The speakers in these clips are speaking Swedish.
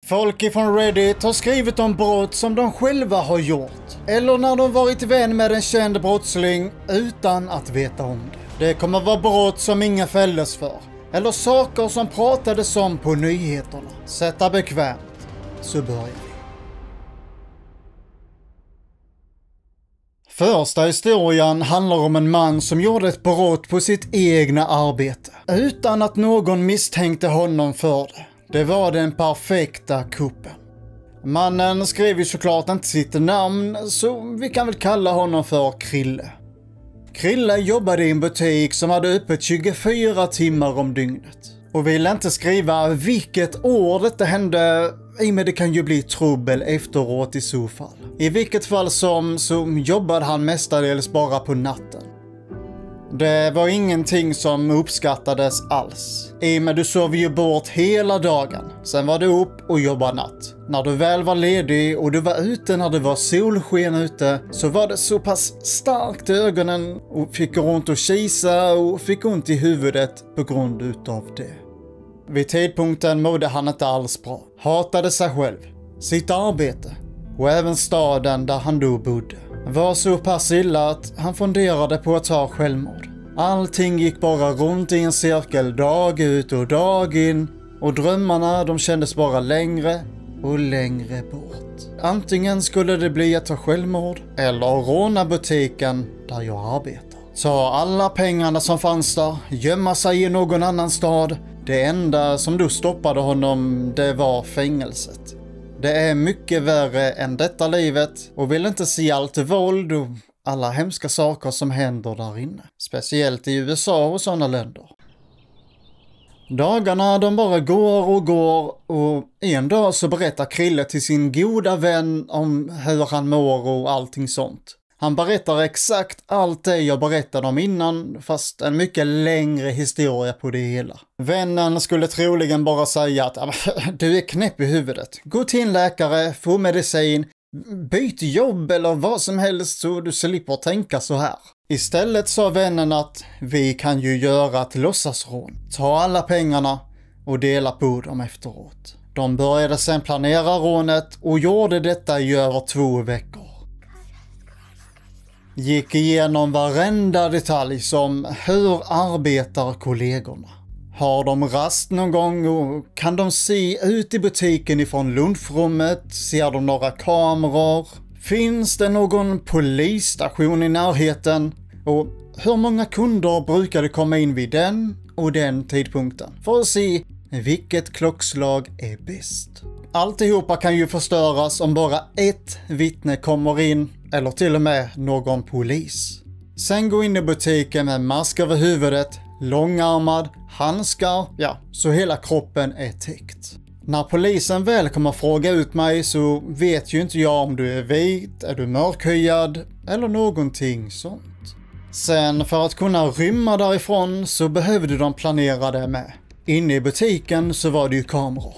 Folk ifrån Reddit har skrivit om brott som de själva har gjort. Eller när de varit vän med en känd brottsling utan att veta om det. Det kommer vara brott som ingen fälldes för. Eller saker som pratades om på nyheterna. Sätta bekvämt, så börjar vi. Första historien handlar om en man som gjorde ett brott på sitt egna arbete. Utan att någon misstänkte honom för det. Det var den perfekta kuppen. Mannen skrev ju såklart inte sitt namn, så vi kan väl kalla honom för Krille. Krille jobbade i en butik som hade öppet 24 timmar om dygnet. Och ville inte skriva vilket år detta hände, i och med det kan ju bli trubbel efteråt i så fall. I vilket fall så jobbade han mestadels bara på natten. Det var ingenting som uppskattades alls. I och med du sov ju bort hela dagen. Sen var det upp och jobba natt. När du väl var ledig och du var ute när det var solsken ute, så var det så pass starkt i ögonen och fick ont att kisa och fick ont i huvudet på grund utav det. Vid tidpunkten mådde han inte alls bra. Hatade sig själv, sitt arbete och även staden där han då bodde. Var så pass illa att han funderade på att ta självmord. Allting gick bara runt i en cirkel dag ut och dag in, och drömmarna de kändes bara längre och längre bort. Antingen skulle det bli att ta självmord eller råna butiken där jag arbetar. Ta alla pengarna som fanns där, gömma sig i någon annan stad. Det enda som då stoppade honom, det var fängelset. Det är mycket värre än detta livet och vill inte se allt våld och alla hemska saker som händer där inne. Speciellt i USA och sådana länder. Dagarna de bara går och en dag så berättar Krille till sin goda vän om hur han mår och allting sånt. Han berättar exakt allt det jag berättade om innan, fast en mycket längre historia på det hela. Vännen skulle troligen bara säga att du är knäpp i huvudet. Gå till en läkare, få medicin, byt jobb eller vad som helst så du slipper tänka så här. Istället sa vännen att vi kan ju göra ett låtsasrån. Ta alla pengarna och dela på dem efteråt. De började sen planera rånet och gjorde detta i över 2 veckor. Gick igenom varenda detalj som hur arbetar kollegorna? Har de rast någon gång och kan de se ut i butiken ifrån lunchrummet? Ser de några kameror? Finns det någon polisstation i närheten? Och hur många kunder brukade komma in vid den och den tidpunkten? För att se vilket klockslag är bäst. Alltihopa kan ju förstöras om bara ett vittne kommer in eller till och med någon polis. Sen gå in i butiken med mask över huvudet, långarmad, handskar, så hela kroppen är täckt. När polisen väl kommer fråga ut mig så vet ju inte jag om du är vit, är du mörkhyad eller någonting sånt. Sen för att kunna rymma därifrån så behövde de planera det med. Inne i butiken så var det ju kameror.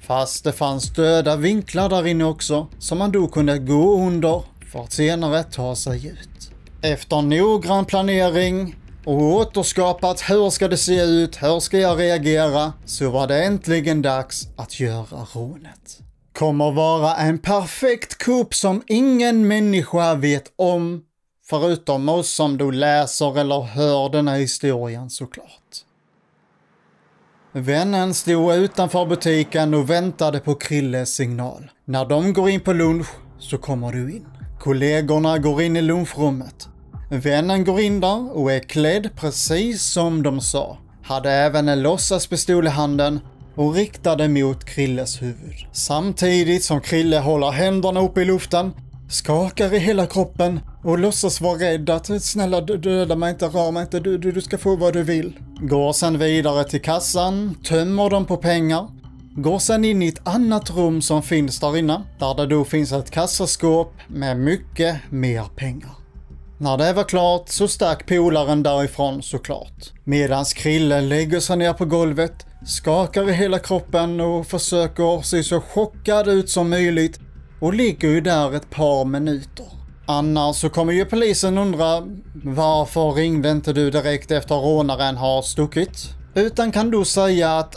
Fast det fanns döda vinklar där inne också som man då kunde gå under för att senare ta sig ut. Efter noggrann planering och återskapat hur ska det se ut, hur ska jag reagera, så var det äntligen dags att göra rånet. Kommer vara en perfekt kupp som ingen människa vet om, förutom oss som då läser eller hör den här historien såklart. Vännen stod utanför butiken och väntade på Krilles signal. När de går in på lunch så kommer du in. Kollegorna går in i lunchrummet. Vännen går in där och är klädd precis som de sa. Hade även en låtsaspistol i handen och riktade mot Krilles huvud. Samtidigt som Krille håller händerna upp i luften, skakar i hela kroppen och låtsas vara rädd att snälla döda mig inte, rör mig inte, du ska få vad du vill. Går sen vidare till kassan, tömmer dem på pengar. Går sen in i ett annat rum som finns där inne, där det då finns ett kassaskåp med mycket mer pengar. När det var klart så stack polaren därifrån såklart. Medans Krille lägger sig ner på golvet, skakar i hela kroppen och försöker se så chockad ut som möjligt och ligger ju där ett par minuter. Annars så kommer ju polisen undra, varför ringde inte du direkt efter rånaren har stuckit? Utan kan du säga att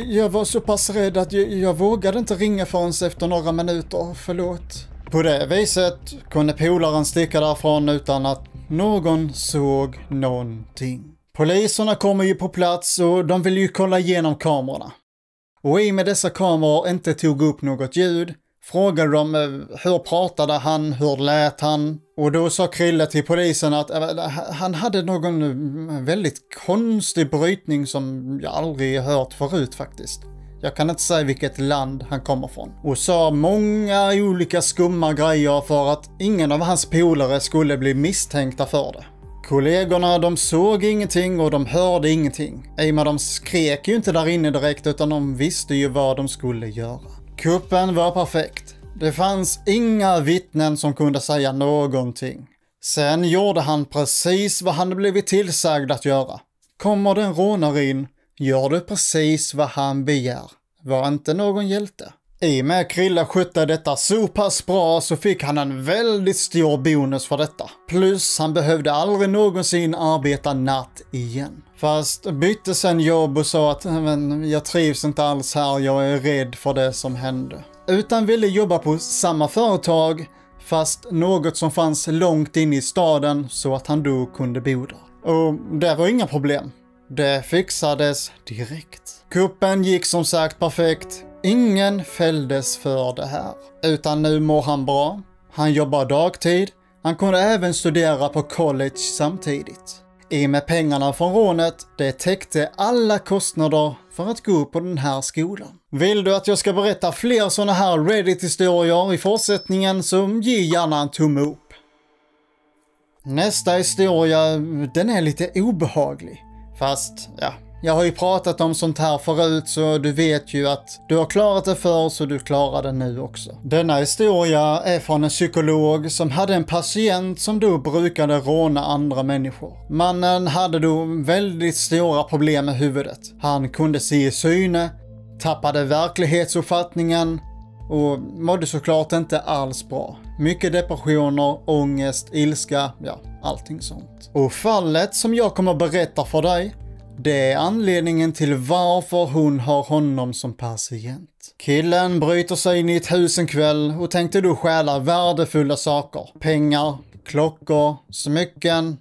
jag var så pass rädd att jag vågade inte ringa förrän efter några minuter, förlåt. På det viset kunde polaren sticka därifrån utan att någon såg någonting. Poliserna kommer ju på plats och de vill ju kolla igenom kamerorna. Och i med dessa kameror inte tog upp något ljud frågade de hur pratade han, hur lät han? Och då sa Krille till polisen att han hade någon väldigt konstig brytning som jag aldrig hört förut faktiskt. Jag kan inte säga vilket land han kommer från. Och sa många olika skumma grejer för att ingen av hans polare skulle bli misstänkta för det. Kollegorna de såg ingenting och de hörde ingenting. Men de skrek ju inte där inne direkt utan de visste ju vad de skulle göra. Kuppen var perfekt. Det fanns inga vittnen som kunde säga någonting. Sen gjorde han precis vad han blivit tillsagd att göra. Kommer den rånare in, gör du precis vad han begär. Var inte någon hjälte. I med Krille skötte detta så pass bra så fick han en väldigt stor bonus för detta. Plus han behövde aldrig någonsin arbeta natt igen. Fast bytte sen jobb och sa att jag trivs inte alls här, jag är rädd för det som hände. Utan ville jobba på samma företag fast något som fanns långt in i staden så att han då kunde bo där. Och det var inga problem. Det fixades direkt. Kuppen gick som sagt perfekt. Ingen fälldes för det här. Utan nu mår han bra. Han jobbar dagtid. Han kunde även studera på college samtidigt. I med pengarna från rånet, det täckte alla kostnader för att gå på den här skolan. Vill du att jag ska berätta fler sådana här Reddit-historier i fortsättningen så ge gärna en tumme upp. Nästa historia, den är lite obehaglig. Fast, jag har ju pratat om sånt här förut så du vet ju att du har klarat det förr så du klarar det nu också. Denna historia är från en psykolog som hade en patient som då brukade råna andra människor. Mannen hade då väldigt stora problem med huvudet. Han kunde se i syne, tappade verklighetsuppfattningen och mådde såklart inte alls bra. Mycket depressioner, ångest, ilska, allting sånt. Och fallet som jag kommer berätta för dig, det är anledningen till varför hon har honom som patient. Killen bryter sig in i ett hus en kväll och tänkte då stjäla värdefulla saker. Pengar, klockor, smycken,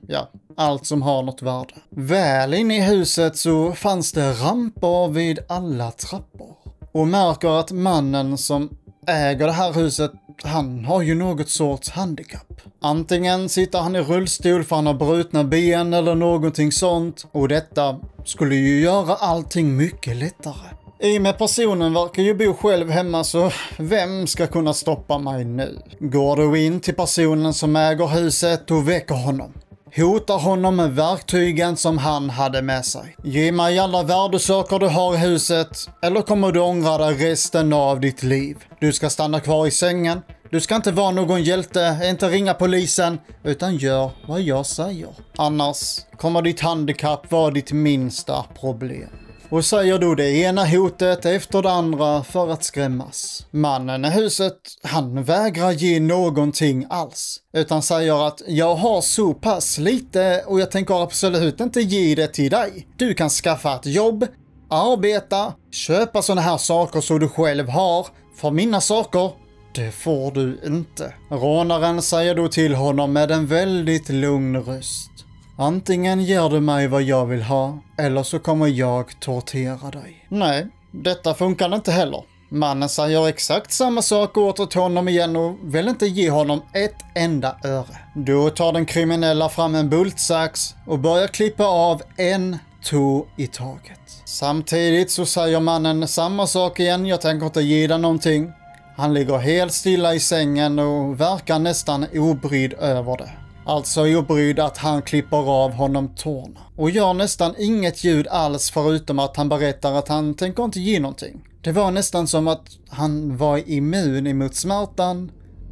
allt som har något värde. Väl inne i huset så fanns det ramper vid alla trappor. Och märker att mannen som äger det här huset, han har ju något sorts handikapp. Antingen sitter han i rullstol för han har brutna ben eller någonting sånt. Och detta skulle ju göra allting mycket lättare. I med personen verkar ju bo själv hemma så vem ska kunna stoppa mig nu? Går du in till personen som äger huset och väcker honom. Hotar honom med verktygen som han hade med sig. Ge mig alla värdesaker du har i huset eller kommer du ångra dig resten av ditt liv. Du ska stanna kvar i sängen. Du ska inte vara någon hjälte, inte ringa polisen, utan gör vad jag säger. Annars kommer ditt handikapp vara ditt minsta problem. Och säger du det ena hotet efter det andra för att skrämmas. Mannen i huset, han vägrar ge någonting alls. Utan säger att jag har så pass lite och jag tänker absolut inte ge det till dig. Du kan skaffa ett jobb, arbeta, köpa såna här saker så du själv har. För mina saker, det får du inte. Rånaren säger då till honom med en väldigt lugn röst. Antingen ger du mig vad jag vill ha, eller så kommer jag tortera dig. Nej, detta funkar inte heller. Mannen säger exakt samma sak åt honom igen och vill inte ge honom ett enda öre. Då tar den kriminella fram en bultsax och börjar klippa av en tå i taget. Samtidigt så säger mannen samma sak igen, jag tänker inte ge dig någonting. Han ligger helt stilla i sängen och verkar nästan obrydd över det. Alltså obrydd att han klipper av honom tårna. Och gör nästan inget ljud alls förutom att han berättar att han tänker inte ge någonting. Det var nästan som att han var immun emot smärtan.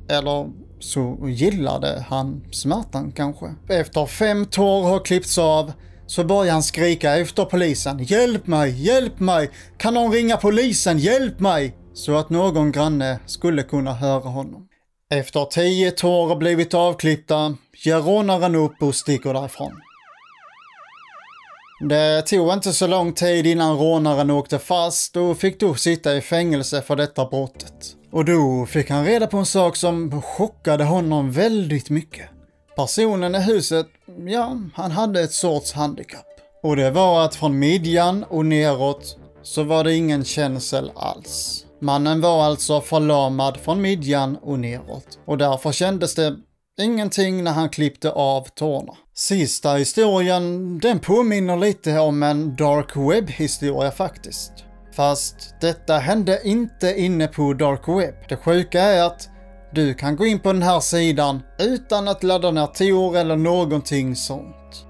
Eller så gillade han smärtan kanske. Efter 5 tår har klippts av så börjar han skrika efter polisen. Hjälp mig, hjälp mig! Kan någon ringa polisen, hjälp mig! Så att någon granne skulle kunna höra honom. Efter 10 tår har blivit avklippta ger rånaren upp och sticker därifrån. Det tog inte så lång tid innan rånaren åkte fast och fick då sitta i fängelse för detta brottet. Och då fick han reda på en sak som chockade honom väldigt mycket. Personen i huset, ja, han hade ett sorts handikapp. Och det var att från midjan och neråt så var det ingen känsel alls. Mannen var alltså förlamad från midjan och neråt. Och därför kändes det ingenting när han klippte av tårna. Sista historien, den påminner lite om en dark web historia faktiskt. Fast detta hände inte inne på dark web. Det sjuka är att du kan gå in på den här sidan utan att ladda ner Tor eller någonting sånt.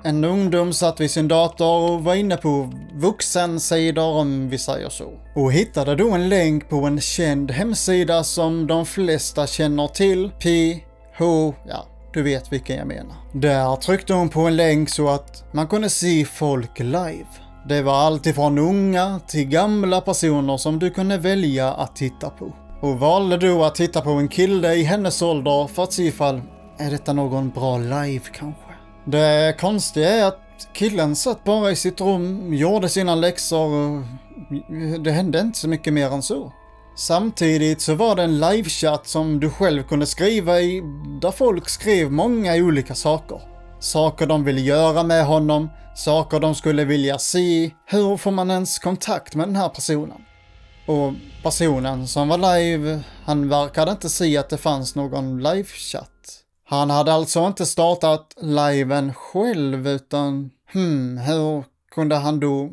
En ungdom satt vid sin dator och var inne på vuxensidor om vi säger så. Och hittade då en länk på en känd hemsida som de flesta känner till. ja, du vet vilken jag menar. Där tryckte hon på en länk så att man kunde se folk live. Det var allt ifrån unga till gamla personer som du kunde välja att titta på. Och valde då att titta på en kille i hennes ålder för att se ifall är detta någon bra live kanske. Det konstiga är att killen satt bara i sitt rum, gjorde sina läxor och det hände inte så mycket mer än så. Samtidigt så var det en livechatt som du själv kunde skriva i där folk skrev många olika saker. Saker de ville göra med honom, saker de skulle vilja se. Hur får man ens kontakt med den här personen? Och personen som var live, han verkade inte se att det fanns någon livechatt. Han hade alltså inte startat liven själv utan hur kunde han då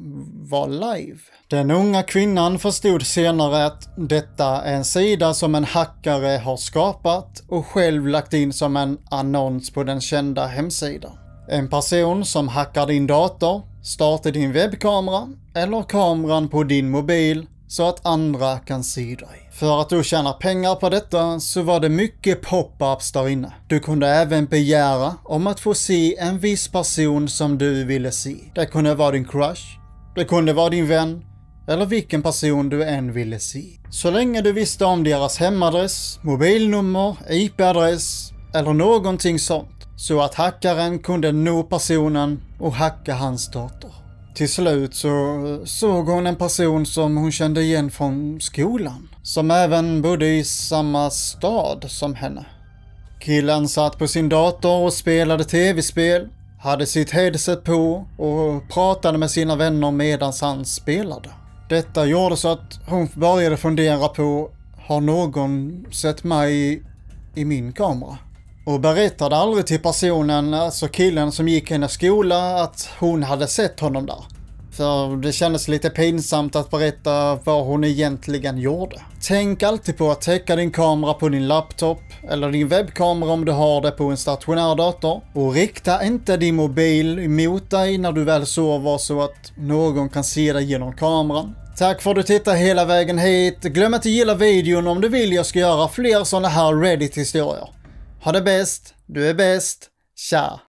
vara live? Den unga kvinnan förstod senare att detta är en sida som en hackare har skapat och själv lagt in som en annons på den kända hemsidan. En person som hackar din dator, startar din webbkamera eller kameran på din mobil så att andra kan se dig. För att du tjänar pengar på detta så var det mycket pop-ups där inne. Du kunde även begära om att få se en viss person som du ville se. Det kunde vara din crush, det kunde vara din vän eller vilken person du än ville se. Så länge du visste om deras hemadress, mobilnummer, IP-adress eller någonting sånt så att hackaren kunde nå personen och hacka hans dator. Till slut så såg hon en person som hon kände igen från skolan, som även bodde i samma stad som henne. Killen satt på sin dator och spelade tv-spel, hade sitt headset på och pratade med sina vänner medan han spelade. Detta gjorde så att hon började fundera på, har någon sett mig i min kamera? Och berättade aldrig till personen, alltså killen som gick hennes skola, att hon hade sett honom där. För det kändes lite pinsamt att berätta vad hon egentligen gjorde. Tänk alltid på att täcka din kamera på din laptop eller din webbkamera om du har det på en stationär dator. Och rikta inte din mobil emot dig när du väl sover så att någon kan se dig genom kameran. Tack för att du tittade hela vägen hit. Glöm inte att gilla videon om du vill jag ska göra fler sådana här Reddit-historier. Ha det bäst, du är bäst, tja!